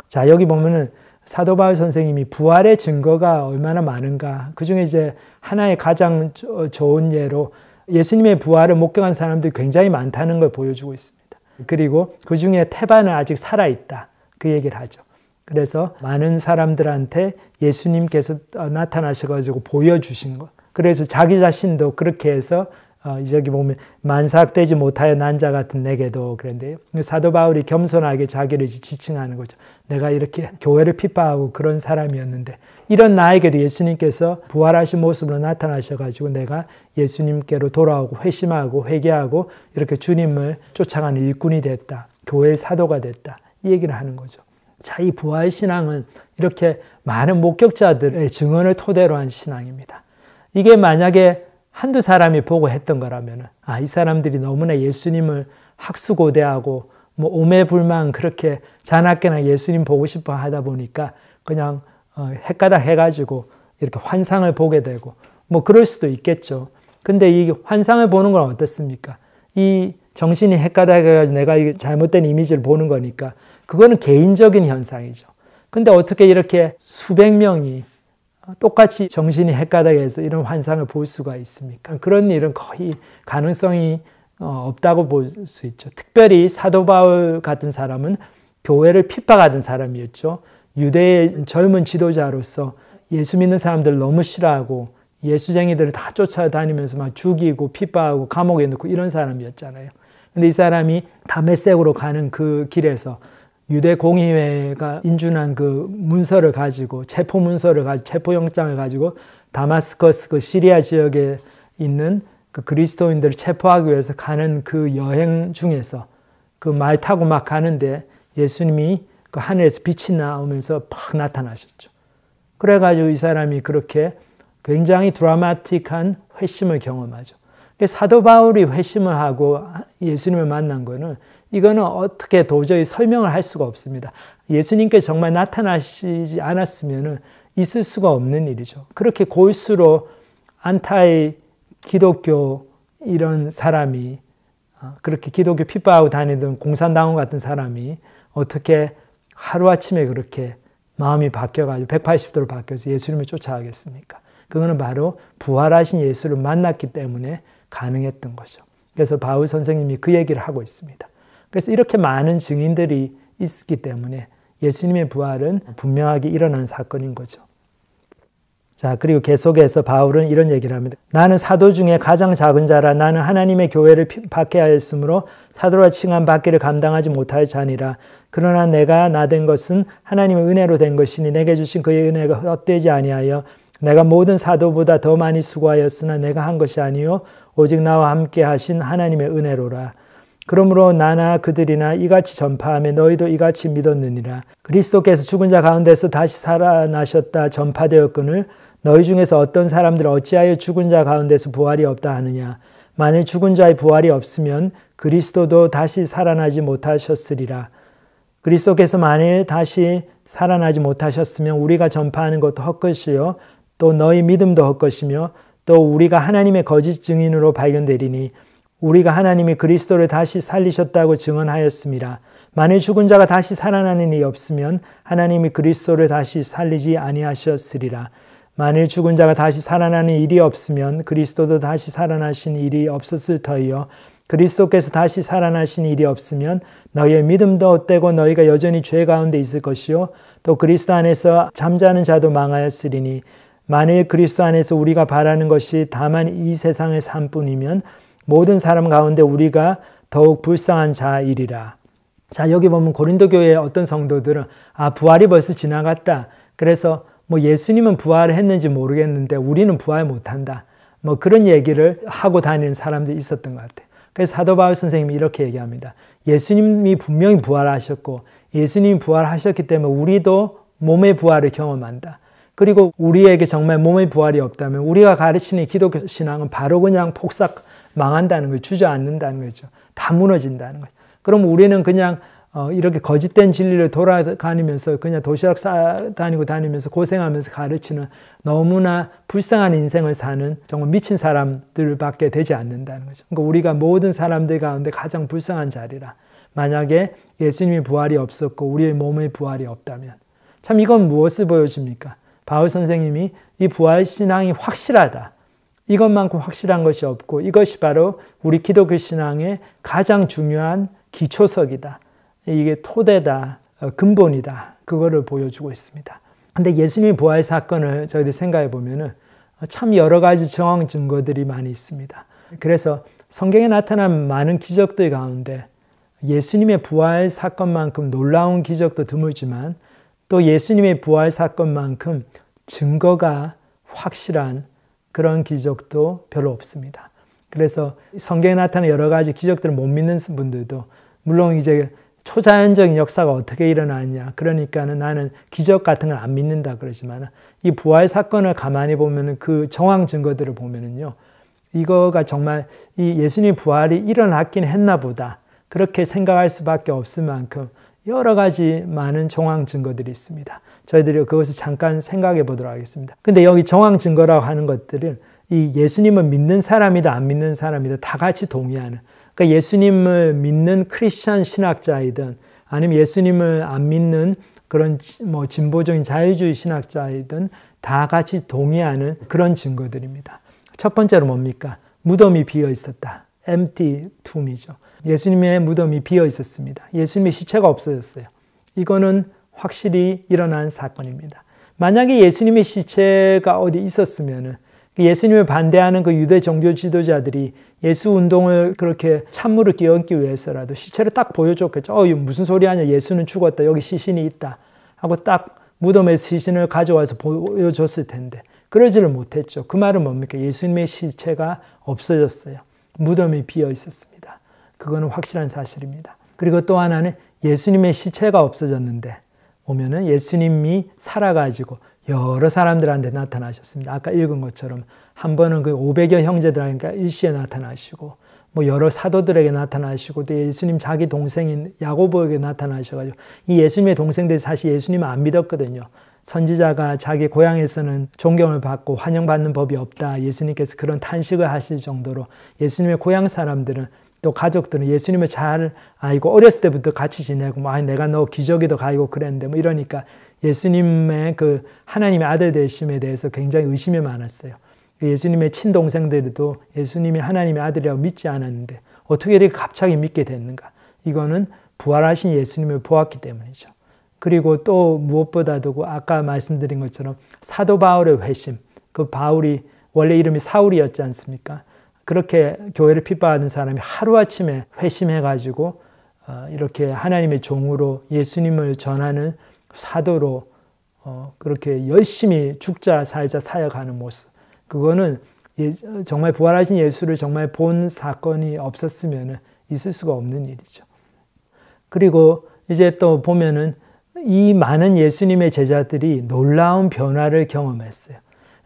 자 여기 보면은 사도 바울 선생님이 부활의 증거가 얼마나 많은가. 그 중에 이제 하나의 가장 좋은 예로 예수님의 부활을 목격한 사람들이 굉장히 많다는 걸 보여주고 있습니다. 그리고 그 중에 태반은 아직 살아있다. 그 얘기를 하죠. 그래서 많은 사람들한테 예수님께서 나타나셔가지고 보여주신 것. 그래서 자기 자신도 그렇게 해서 저기 보면 만삭되지 못하여 난 자 같은 내게도 그런데요. 사도 바울이 겸손하게 자기를 지칭하는 거죠. 내가 이렇게 교회를 핍박하고 그런 사람이었는데 이런 나에게도 예수님께서 부활하신 모습으로 나타나셔가지고 내가 예수님께로 돌아오고 회심하고 회개하고 이렇게 주님을 쫓아가는 일꾼이 됐다. 교회의 사도가 됐다. 이 얘기를 하는 거죠. 자, 이 부활신앙은 이렇게 많은 목격자들의 증언을 토대로 한 신앙입니다. 이게 만약에 한두 사람이 보고 했던 거라면 이 사람들이 너무나 예수님을 학수고대하고 뭐 오매불망 그렇게 자나깨나 예수님 보고 싶어 하다 보니까 그냥 헷가닥 해가지고 이렇게 환상을 보게 되고 뭐 그럴 수도 있겠죠. 근데 이 환상을 보는 건 어떻습니까? 이 정신이 헷가닥 해가지고 내가 이 잘못된 이미지를 보는 거니까 그거는 개인적인 현상이죠. 근데 어떻게 이렇게 수백 명이 똑같이 정신이 헷가닥해서 이런 환상을 볼 수가 있습니까? 그런 일은 거의 가능성이 없다고 볼 수 있죠. 특별히 사도 바울 같은 사람은 교회를 핍박하던 사람이었죠. 유대의 젊은 지도자로서 예수 믿는 사람들 너무 싫어하고 예수쟁이들을 다 쫓아다니면서 막 죽이고 핍박하고 감옥에 넣고 이런 사람이었잖아요. 근데 이 사람이 다메섹으로 가는 그 길에서 유대 공의회가 인준한 그 문서를 가지고 체포 문서를 가지고 체포영장을 가지고 다마스커스 그 시리아 지역에 있는 그 그리스도인들을 체포하기 위해서 가는 그 여행 중에서 그 말 타고 막 가는데 예수님이 그 하늘에서 빛이 나오면서 팍 나타나셨죠. 그래가지고 이 사람이 그렇게 굉장히 드라마틱한 회심을 경험하죠. 사도 바울이 회심을 하고 예수님을 만난 거는 이거는 어떻게 도저히 설명을 할 수가 없습니다. 예수님께 정말 나타나시지 않았으면 있을 수가 없는 일이죠. 그렇게 골수로 안타의 기독교 이런 사람이 그렇게 기독교 핍박하고 다니던 공산당원 같은 사람이 어떻게 하루아침에 그렇게 마음이 바뀌어가지고 180도로 바뀌어서 예수님을 쫓아가겠습니까? 그거는 바로 부활하신 예수를 만났기 때문에 가능했던 거죠. 그래서 바울 선생님이 그 얘기를 하고 있습니다. 그래서 이렇게 많은 증인들이 있기 때문에 예수님의 부활은 분명하게 일어난 사건인 거죠. 자, 그리고 계속해서 바울은 이런 얘기를 합니다. 나는 사도 중에 가장 작은 자라. 나는 하나님의 교회를 박해하였으므로 사도라 칭함 받기를 감당하지 못할 자니라. 그러나 내가 나된 것은 하나님의 은혜로 된 것이니 내게 주신 그의 은혜가 헛되지 아니하여 내가 모든 사도보다 더 많이 수고하였으나 내가 한 것이 아니요 오직 나와 함께 하신 하나님의 은혜로라. 그러므로 나나 그들이나 이같이 전파하며 너희도 이같이 믿었느니라. 그리스도께서 죽은 자 가운데서 다시 살아나셨다 전파되었거늘 너희 중에서 어떤 사람들 어찌하여 죽은 자 가운데서 부활이 없다 하느냐. 만일 죽은 자의 부활이 없으면 그리스도도 다시 살아나지 못하셨으리라. 그리스도께서 만일 다시 살아나지 못하셨으면 우리가 전파하는 것도 헛것이요 또 너희 믿음도 헛것이며 또 우리가 하나님의 거짓 증인으로 발견되리니 우리가 하나님이 그리스도를 다시 살리셨다고 증언하였습니다. 만일 죽은 자가 다시 살아나는 일이 없으면 하나님이 그리스도를 다시 살리지 아니하셨으리라. 만일 죽은 자가 다시 살아나는 일이 없으면 그리스도도 다시 살아나신 일이 없었을 터이요. 그리스도께서 다시 살아나신 일이 없으면 너희의 믿음도 헛되고 너희가 여전히 죄 가운데 있을 것이요. 또 그리스도 안에서 잠자는 자도 망하였으리니 만일 그리스도 안에서 우리가 바라는 것이 다만 이 세상의 삶뿐이면 모든 사람 가운데 우리가 더욱 불쌍한 자이리라. 자, 여기 보면 고린도 교회의 어떤 성도들은 부활이 벌써 지나갔다. 그래서 뭐 예수님은 부활을 했는지 모르겠는데 우리는 부활 못한다. 뭐 그런 얘기를 하고 다니는 사람들이 있었던 것 같아요. 그래서 사도 바울 선생님이 이렇게 얘기합니다. 예수님이 분명히 부활하셨고 예수님이 부활하셨기 때문에 우리도 몸의 부활을 경험한다. 그리고 우리에게 정말 몸의 부활이 없다면 우리가 가르치는 기독교 신앙은 바로 그냥 폭삭 망한다는 거죠. 주저앉는다는 거죠. 다 무너진다는 거죠. 그럼 우리는 그냥 이렇게 거짓된 진리를 돌아다니면서 그냥 도시락 싸다니면서 고생하면서 가르치는 너무나 불쌍한 인생을 사는 정말 미친 사람들밖에 되지 않는다는 거죠. 그러니까 우리가 모든 사람들 가운데 가장 불쌍한 자리라. 만약에 예수님의 부활이 없었고 우리의 몸의 부활이 없다면 참 이건 무엇을 보여줍니까? 바울 선생님이 이 부활 신앙이 확실하다. 이것만큼 확실한 것이 없고 이것이 바로 우리 기독교 신앙의 가장 중요한 기초석이다. 이게 토대다. 근본이다. 그거를 보여주고 있습니다. 근데 예수님의 부활 사건을 저희들이 생각해 보면은 참 여러 가지 정황 증거들이 많이 있습니다. 그래서 성경에 나타난 많은 기적들 가운데 예수님의 부활 사건만큼 놀라운 기적도 드물지만 또 예수님의 부활 사건만큼 증거가 확실한 그런 기적도 별로 없습니다. 그래서 성경에 나타난 여러 가지 기적들을 못 믿는 분들도 물론 이제 초자연적인 역사가 어떻게 일어나냐 그러니까는 나는 기적 같은 걸 안 믿는다 그러지만 이 부활 사건을 가만히 보면은 그 정황 증거들을 보면은요 이거가 정말 이 예수님의 부활이 일어났긴 했나 보다 그렇게 생각할 수밖에 없을 만큼 여러 가지 많은 정황 증거들이 있습니다. 저희들이 그것을 잠깐 생각해 보도록 하겠습니다. 근데 여기 정황 증거라고 하는 것들은 이 예수님을 믿는 사람이다 안 믿는 사람이다 다 같이 동의하는 그러니까 예수님을 믿는 크리스천 신학자이든 아니면 예수님을 안 믿는 그런 뭐 진보적인 자유주의 신학자이든 다 같이 동의하는 그런 증거들입니다. 첫 번째로 뭡니까? 무덤이 비어 있었다. empty tomb이죠. 예수님의 무덤이 비어 있었습니다. 예수님의 시체가 없어졌어요. 이거는 확실히 일어난 사건입니다. 만약에 예수님의 시체가 어디 있었으면은 예수님을 반대하는 그 유대 종교 지도자들이 예수 운동을 그렇게 찬물을 끼얹기 위해서라도 시체를 딱 보여줬겠죠. 무슨 소리 하냐. 예수는 죽었다. 여기 시신이 있다. 하고 딱 무덤에서 시신을 가져와서 보여줬을 텐데 그러지를 못했죠. 그 말은 뭡니까? 예수님의 시체가 없어졌어요. 무덤이 비어 있었습니다. 그거는 확실한 사실입니다. 그리고 또 하나는 예수님의 시체가 없어졌는데 오면은 예수님이 살아가지고 여러 사람들한테 나타나셨습니다. 아까 읽은 것처럼 한 번은 그 500여 형제들하니까 일시에 나타나시고 뭐 여러 사도들에게 나타나시고 또 예수님 자기 동생인 야고보에게 나타나셔가지고 이 예수님의 동생들이 사실 예수님을 안 믿었거든요. 선지자가 자기 고향에서는 존경을 받고 환영받는 법이 없다. 예수님께서 그런 탄식을 하실 정도로 예수님의 고향 사람들은 또 가족들은 예수님을 잘 알고 어렸을 때부터 같이 지내고 뭐 내가 너 기저귀도 가지고 그랬는데 뭐 이러니까 예수님의 그 하나님의 아들 되심에 대해서 굉장히 의심이 많았어요. 예수님의 친동생들도 예수님이 하나님의 아들이라고 믿지 않았는데 어떻게 이렇게 갑자기 믿게 됐는가? 이거는 부활하신 예수님을 보았기 때문이죠. 그리고 또 무엇보다도 아까 말씀드린 것처럼 사도 바울의 회심, 그 바울이 원래 이름이 사울이었지 않습니까? 그렇게 교회를 핍박하는 사람이 하루아침에 회심해가지고 이렇게 하나님의 종으로 예수님을 전하는 사도로 그렇게 열심히 죽자 살자 사역하는 모습. 그거는 정말 부활하신 예수를 정말 본 사건이 없었으면 있을 수가 없는 일이죠. 그리고 이제 또 보면은 이 많은 예수님의 제자들이 놀라운 변화를 경험했어요.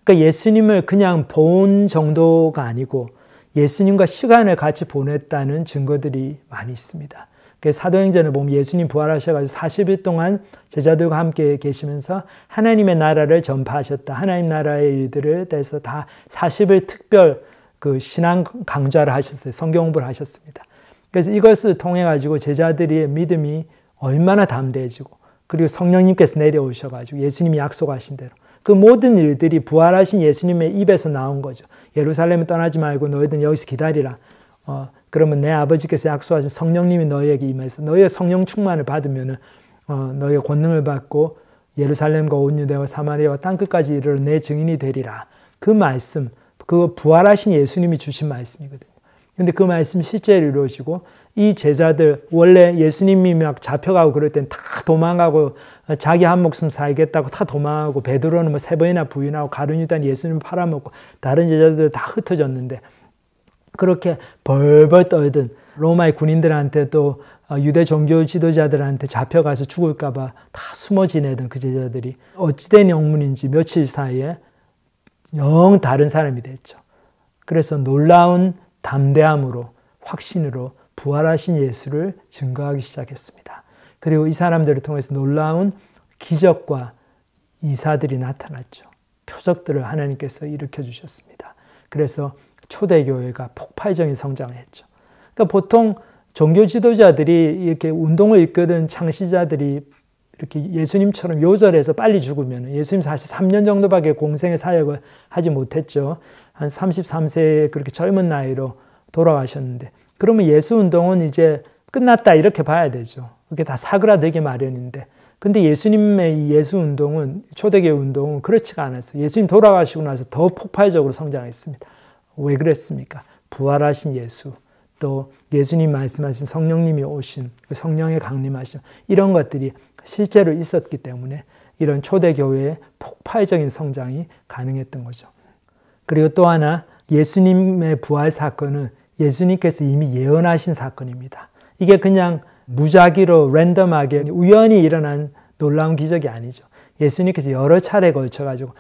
그러니까 예수님을 그냥 본 정도가 아니고 예수님과 시간을 같이 보냈다는 증거들이 많이 있습니다. 사도행전을 보면 예수님 부활하셔가지고 40일 동안 제자들과 함께 계시면서 하나님의 나라를 전파하셨다. 하나님 나라의 일들을 대해서 다 40일 특별 그 신앙 강좌를 하셨어요. 성경 공부를 하셨습니다. 그래서 이것을 통해 가지고 제자들의 믿음이 얼마나 담대해지고 그리고 성령님께서 내려오셔가지고 예수님이 약속하신 대로 그 모든 일들이 부활하신 예수님의 입에서 나온 거죠. 예루살렘을 떠나지 말고 너희들은 여기서 기다리라. 그러면 내 아버지께서 약속하신 성령님이 너희에게 임해서 너희의 성령 충만을 받으면 너희가 권능을 받고 예루살렘과 온 유대와 사마리아와 땅끝까지 이르러 내 증인이 되리라. 그 말씀, 그 부활하신 예수님이 주신 말씀이거든요. 근데 그 말씀이 실제로 이루어지고 이 제자들 원래 예수님이 막 잡혀가고 그럴 땐 다 도망가고 자기 한 목숨 살겠다고 다 도망가고 베드로는 뭐 3번이나 부인하고 가룟 유다는 예수님을 팔아먹고 다른 제자들 다 흩어졌는데 그렇게 벌벌 떨던 로마의 군인들한테 또 유대 종교 지도자들한테 잡혀가서 죽을까 봐 다 숨어 지내던 그 제자들이 어찌된 영문인지 며칠 사이에 영 다른 사람이 됐죠. 그래서 놀라운 담대함으로 확신으로 부활하신 예수를 증거하기 시작했습니다. 그리고 이 사람들을 통해서 놀라운 기적과 이사들이 나타났죠. 표적들을 하나님께서 일으켜 주셨습니다. 그래서 초대교회가 폭발적인 성장을 했죠. 그러니까 보통 종교 지도자들이 이렇게 운동을 이끄는 창시자들이 이렇게 예수님처럼 요절해서 빨리 죽으면 예수님 사실 3년 정도밖에 공생의 사역을 하지 못했죠. 한 33세에 그렇게 젊은 나이로 돌아가셨는데 그러면 예수 운동은 이제 끝났다 이렇게 봐야 되죠. 그게 다 사그라들게 마련인데, 근데 예수님의 이 예수 운동은, 초대교회 운동은 그렇지가 않았어요. 예수님 돌아가시고 나서 더 폭발적으로 성장했습니다. 왜 그랬습니까? 부활하신 예수, 또 예수님 말씀하신 성령님이 오신, 성령의 강림하심, 이런 것들이 실제로 있었기 때문에 이런 초대교회의 폭발적인 성장이 가능했던 거죠. 그리고 또 하나, 예수님의 부활 사건은 예수님께서 이미 예언하신 사건입니다. 이게 그냥 무작위로 랜덤하게 우연히 일어난 놀라운 기적이 아니죠. 예수님께서 여러 차례 걸쳐가지고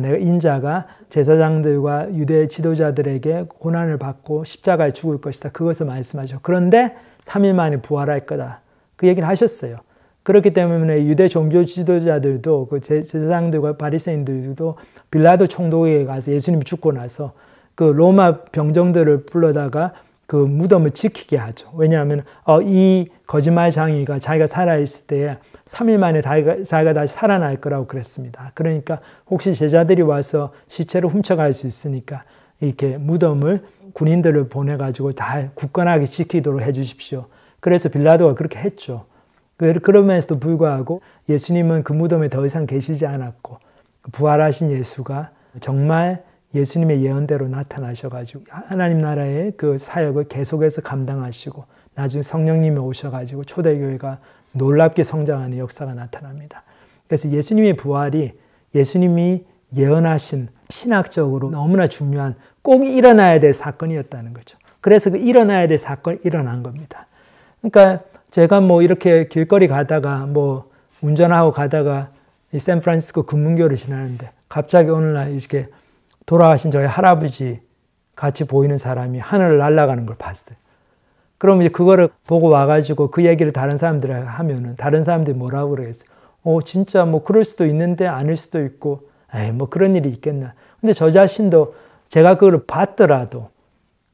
내가 인자가 제사장들과 유대 지도자들에게 고난을 받고 십자가에 죽을 것이다. 그것을 말씀하셨고, 그런데 3일 만에 부활할 거다. 그 얘기를 하셨어요. 그렇기 때문에 유대 종교 지도자들도, 그 제사장들과 바리새인들도 빌라도 총독에게 가서 예수님이 죽고 나서 그 로마 병정들을 불러다가 그 무덤을 지키게 하죠. 왜냐하면 이 거짓말장이가 자기가 살아있을 때에 3일 만에 자기가 다시 살아날 거라고 그랬습니다. 그러니까 혹시 제자들이 와서 시체를 훔쳐갈 수 있으니까 이렇게 무덤을 군인들을 보내가지고 다 굳건하게 지키도록 해주십시오. 그래서 빌라도가 그렇게 했죠. 그러면서도 불구하고 예수님은 그 무덤에 더 이상 계시지 않았고, 부활하신 예수가 정말 예수님의 예언대로 나타나셔가지고 하나님 나라의 그 사역을 계속해서 감당하시고, 나중에 성령님이 오셔가지고 초대교회가 놀랍게 성장하는 역사가 나타납니다. 그래서 예수님의 부활이 예수님이 예언하신 신학적으로 너무나 중요한, 꼭 일어나야 될 사건이었다는 거죠. 그래서 그 일어나야 될 사건이 일어난 겁니다. 그러니까 제가 뭐 이렇게 길거리 가다가 뭐 운전하고 가다가 이 샌프란시스코 금문교를 지나는데 갑자기 어느 날 이렇게 돌아가신 저희 할아버지 같이 보이는 사람이 하늘을 날아가는 걸 봤어요. 그럼 이제 그거를 보고 와가지고 그 얘기를 다른 사람들에게 하면은 다른 사람들이 뭐라고 그러겠어요? 진짜 뭐 그럴 수도 있는데 아닐 수도 있고, 뭐 그런 일이 있겠나. 근데 저 자신도 제가 그걸 봤더라도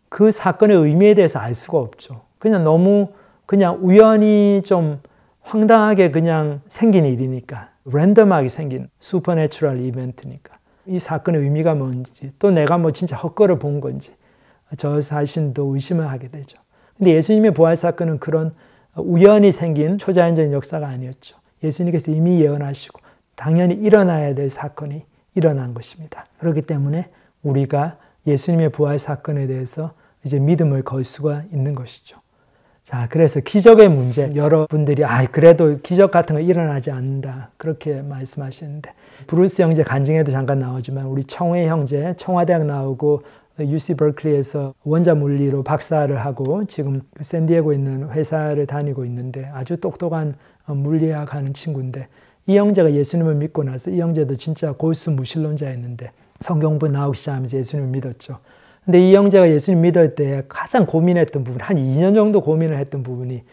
그 사건의 의미에 대해서 알 수가 없죠. 그냥 너무 그냥 우연히 좀 황당하게 그냥 생긴 일이니까, 랜덤하게 생긴 슈퍼내추럴 이벤트니까 이 사건의 의미가 뭔지, 또 내가 뭐 진짜 헛걸을 본 건지 저 자신도 의심을 하게 되죠. 근데 예수님의 부활 사건은 그런 우연히 생긴 초자연적인 역사가 아니었죠. 예수님께서 이미 예언하시고 당연히 일어나야 될 사건이 일어난 것입니다. 그렇기 때문에 우리가 예수님의 부활 사건에 대해서 이제 믿음을 걸 수가 있는 것이죠. 자, 그래서 기적의 문제, 여러분들이 그래도 기적 같은 거 일어나지 않는다, 그렇게 말씀하시는데, 브루스 형제 간증에도 잠깐 나오지만 우리 청회 형제, 청와대학 나오고 UC 버클리에서 원자 물리로 박사를 하고 지금 샌디에고에 있는 회사를 다니고 있는데 아주 똑똑한 물리학 하는 친구인데, 이 형제가 예수님을 믿고 나서, 이 형제도 진짜 골수 무신론자였는데 성경부 나오기 시작하면서 예수님을 믿었죠. 근데 이 형제가 예수님 믿을 때 가장 고민했던 부분, 한 2년 정도 고민을 했던 부분이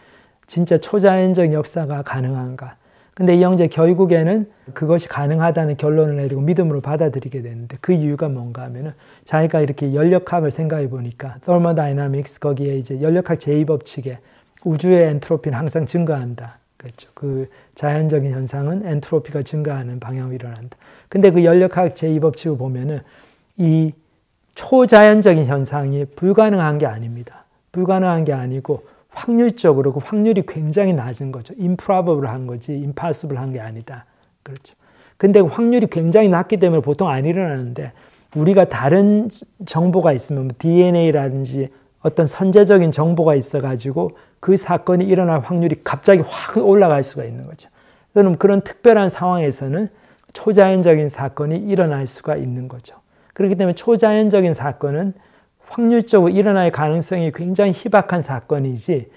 진짜 초자연적 역사가 가능한가. 근데 이 형제 결국에는 그것이 가능하다는 결론을 내리고 믿음으로 받아들이게 되는데, 그 이유가 뭔가 하면은 자기가 이렇게 연력학을 생각해 보니까 thermodynamics, 거기에 이제 연력학 제2법칙에 우주의 엔트로피는 항상 증가한다. 그렇죠. 그 자연적인 현상은 엔트로피가 증가하는 방향으로 일어난다. 근데 그 연력학 제2법칙을 보면은 이 초자연적인 현상이 불가능한 게 아닙니다. 불가능한 게 아니고 확률적으로 그 확률이 굉장히 낮은 거죠. improbable한 거지 impossible한 게 아니다. 그렇죠. 근데 확률이 굉장히 낮기 때문에 보통 안 일어나는데, 우리가 다른 정보가 있으면 DNA라든지 어떤 선제적인 정보가 있어가지고 그 사건이 일어날 확률이 갑자기 확 올라갈 수가 있는 거죠. 그럼 그런 특별한 상황에서는 초자연적인 사건이 일어날 수가 있는 거죠. 그렇기 때문에 초자연적인 사건은 확률적으로 일어날 가능성이 굉장히 희박한 사건이지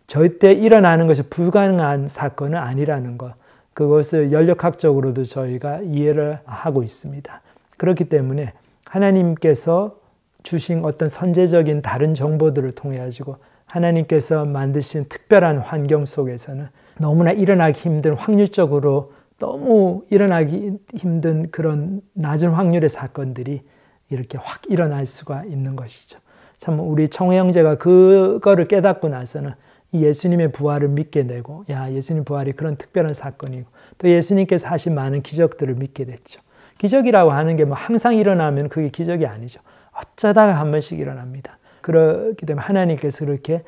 절대 일어나는 것이 불가능한 사건은 아니라는 것, 그것을 연력학적으로도 저희가 이해를 하고 있습니다. 그렇기 때문에 하나님께서 주신 어떤 선제적인 다른 정보들을 통해 가지고 하나님께서 만드신 특별한 환경 속에서는 너무나 일어나기 힘든, 확률적으로 너무 일어나기 힘든 그런 낮은 확률의 사건들이 이렇게 확 일어날 수가 있는 것이죠. 참 우리 청회 형제가 그거를 깨닫고 나서는 이 예수님의 부활을 믿게 되고, 예수님 부활이 그런 특별한 사건이고, 또 예수님께서 하신 많은 기적들을 믿게 됐죠. 기적이라고 하는 게 뭐 항상 일어나면 그게 기적이 아니죠. 어쩌다가 한 번씩 일어납니다. 그렇기 때문에 하나님께서 그렇게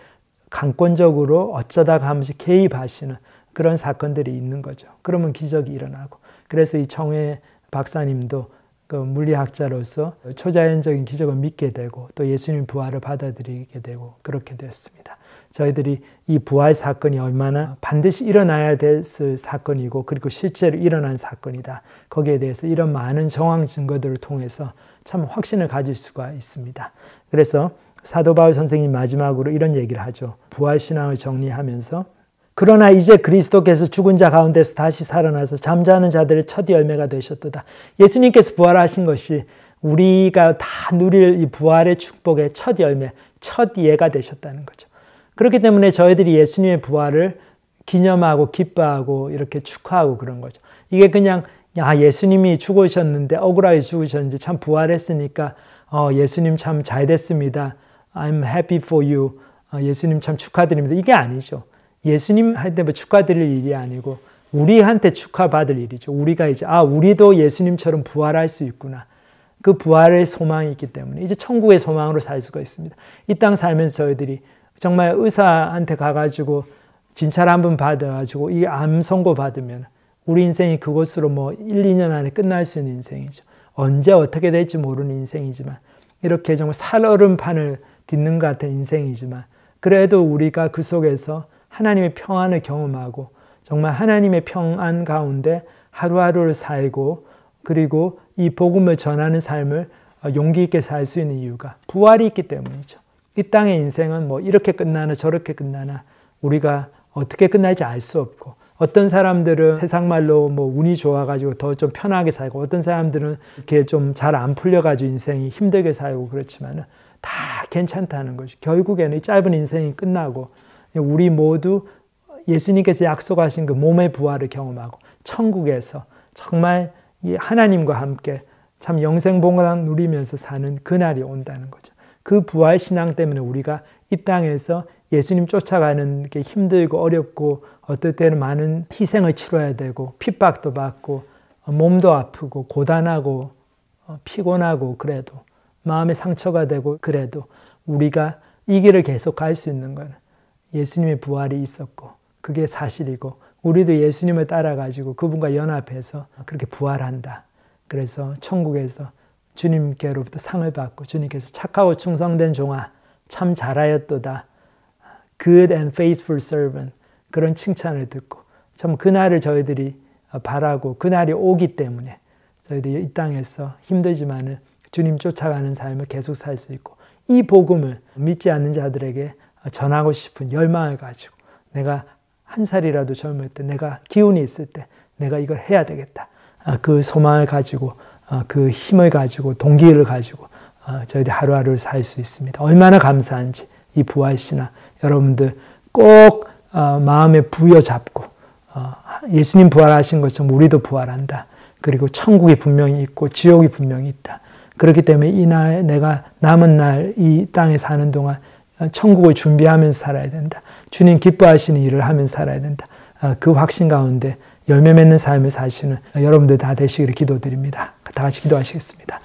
강권적으로 어쩌다가 한 번씩 개입하시는 그런 사건들이 있는 거죠. 그러면 기적이 일어나고. 그래서 이 청회 박사님도 그 물리학자로서 초자연적인 기적을 믿게 되고 또 예수님 부활을 받아들이게 되고 그렇게 되었습니다. 저희들이 이 부활 사건이 얼마나 반드시 일어나야 됐을 사건이고 그리고 실제로 일어난 사건이다. 거기에 대해서 이런 많은 정황 증거들을 통해서 참 확신을 가질 수가 있습니다. 그래서 사도 바울 선생님 마지막으로 이런 얘기를 하죠. 부활신앙을 정리하면서 그러나 이제 그리스도께서 죽은 자 가운데서 다시 살아나서 잠자는 자들의 첫 열매가 되셨도다. 예수님께서 부활하신 것이 우리가 다 누릴 이 부활의 축복의 첫 열매, 첫 예가 되셨다는 거죠. 그렇기 때문에 저희들이 예수님의 부활을 기념하고 기뻐하고 이렇게 축하하고 그런 거죠. 이게 그냥 예수님이 죽으셨는데 억울하게 죽으셨는지 참 부활했으니까 예수님 참 잘 됐습니다. I'm happy for you. 예수님 참 축하드립니다. 이게 아니죠. 예수님한테 축하드릴 일이 아니고 우리한테 축하받을 일이죠. 우리가 이제 우리도 예수님처럼 부활할 수 있구나. 그 부활의 소망이 있기 때문에 이제 천국의 소망으로 살 수가 있습니다. 이 땅 살면서 저희들이 정말 의사한테 가가지고 진찰 한번 받아가지고 이 암 선고 받으면 우리 인생이 그것으로 1, 2년 안에 끝날 수 있는 인생이죠. 언제 어떻게 될지 모르는 인생이지만 이렇게 정말 살얼음판을 딛는 것 같은 인생이지만 그래도 우리가 그 속에서 하나님의 평안을 경험하고 정말 하나님의 평안 가운데 하루하루를 살고 그리고 이 복음을 전하는 삶을 용기 있게 살 수 있는 이유가 부활이 있기 때문이죠. 이 땅의 인생은 이렇게 끝나나 저렇게 끝나나 우리가 어떻게 끝날지 알 수 없고 어떤 사람들은 세상 말로 운이 좋아가지고 더 좀 편하게 살고 어떤 사람들은 이렇게 좀 잘 안 풀려가지고 인생이 힘들게 살고 그렇지만은 다 괜찮다는 거죠. 결국에는 이 짧은 인생이 끝나고 우리 모두 예수님께서 약속하신 그 몸의 부활을 경험하고 천국에서 정말 하나님과 함께 참 영생봉을 누리면서 사는 그날이 온다는 거죠. 그 부활 신앙 때문에 우리가 이 땅에서 예수님 쫓아가는 게 힘들고 어렵고 어떨 때는 많은 희생을 치러야 되고 핍박도 받고 몸도 아프고 고단하고 피곤하고 그래도 마음에 상처가 되고 그래도 우리가 이 길을 계속 갈 수 있는 건 예수님의 부활이 있었고 그게 사실이고 우리도 예수님을 따라가지고 그분과 연합해서 그렇게 부활한다. 그래서 천국에서 주님께로부터 상을 받고 주님께서 착하고 충성된 종아 참 잘하였도다. Good and faithful servant. 그런 칭찬을 듣고 참 그날을 저희들이 바라고 그날이 오기 때문에 저희들이 이 땅에서 힘들지만은 주님 쫓아가는 삶을 계속 살 수 있고 이 복음을 믿지 않는 자들에게 전하고 싶은 열망을 가지고 내가 한 살이라도 젊을 때 내가 기운이 있을 때 내가 이걸 해야 되겠다. 그 소망을 가지고 그 힘을 가지고 동기를 가지고 저희들이 하루하루를 살 수 있습니다. 얼마나 감사한지 이 부활신앙 여러분들 꼭 마음에 부여잡고 예수님 부활하신 것처럼 우리도 부활한다. 그리고 천국이 분명히 있고 지옥이 분명히 있다. 그렇기 때문에 이날 내가 남은 날 이 땅에 사는 동안 천국을 준비하면서 살아야 된다. 주님 기뻐하시는 일을 하면서 살아야 된다. 그 확신 가운데 열매 맺는 삶을 사시는 여러분들 다 되시기를 기도드립니다. 다 같이 기도하시겠습니다.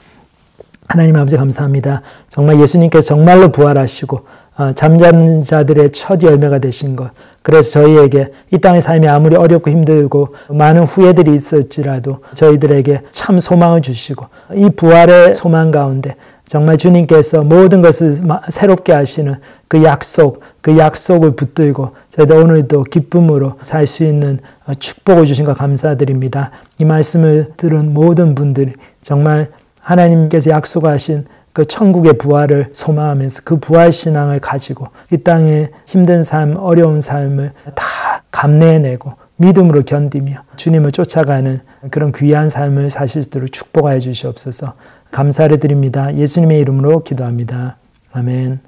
하나님 아버지 감사합니다. 정말 예수님께서 정말로 부활하시고 잠자는 자들의 첫 열매가 되신 것. 그래서 저희에게 이 땅의 삶이 아무리 어렵고 힘들고 많은 후회들이 있을지라도 저희들에게 참 소망을 주시고 이 부활의 소망 가운데 정말 주님께서 모든 것을 새롭게 하시는 그 약속을 붙들고 저희들 오늘도 기쁨으로 살 수 있는 축복을 주신 것 감사드립니다. 이 말씀을 들은 모든 분들이 정말 하나님께서 약속하신 그 천국의 부활을 소망하면서 그 부활 신앙을 가지고 이 땅의 힘든 삶, 어려운 삶을 다 감내해내고 믿음으로 견디며 주님을 쫓아가는 그런 귀한 삶을 사실 수 있도록 축복하여 주시옵소서. 감사를 드립니다. 예수님의 이름으로 기도합니다. 아멘.